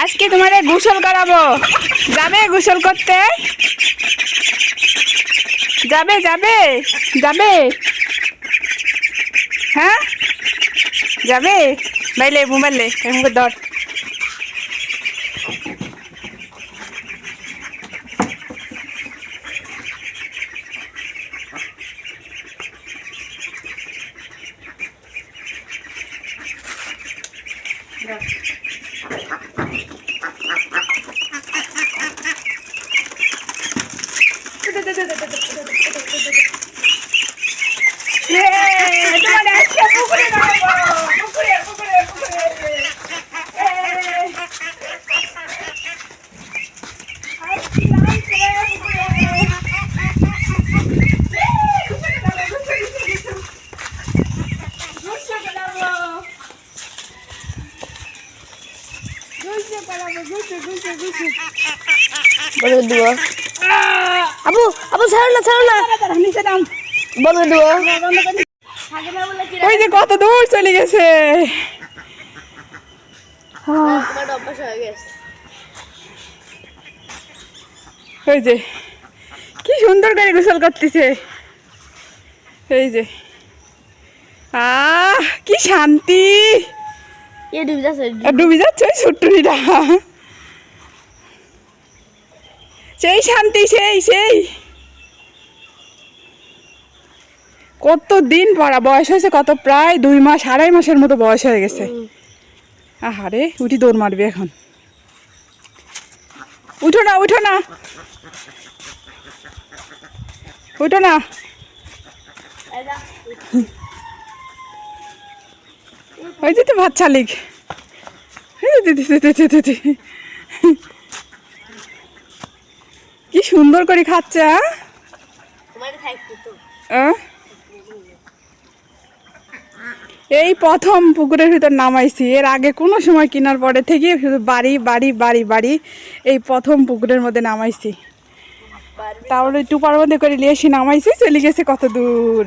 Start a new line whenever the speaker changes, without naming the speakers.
আজকে তোমারে গোসল করাবো, যাবে গোসল করতে? যাবে যাবে যাবে, হ্যাঁ যাবে। বাইলে মোবাইলে এমন ধর।
আবু আবু ছাড়ো না
নিচে নাম
বলে দিব।
ওই যে কত দূর চলে গেছে।
অভ্যাস হয়ে গেছে।
ওই যে কি সুন্দর করে গোসল করতেছে। এই যে কি শান্তি। ডুবে যাচ্ছে ওই ছুট্টুনিটা। সেই শান্তি, সেই সেই কত দিন পড়া বয়স হয়েছে, কত প্রায় 2 মাস 2.5 মাসের মতো বয়স হয়ে গেছে। আহারে উঠি দৌড় মারবি এখন। উঠো না উঠো না উঠো না। ওই যে তো ভাত চালিক কি সুন্দর করে খাচ্ছে। এই প্রথম পুকুরের ভিতর নামাইছি, এর আগে কোনো সময় কেনার পরে থেকে শুধু বাড়ি বাড়ি বাড়ি বাড়ি, এই প্রথম পুকুরের মধ্যে নামাইছি। তাহলে টুপার মধ্যে করে নিয়ে এসে নামাইছি, চলে গেছে কত দূর।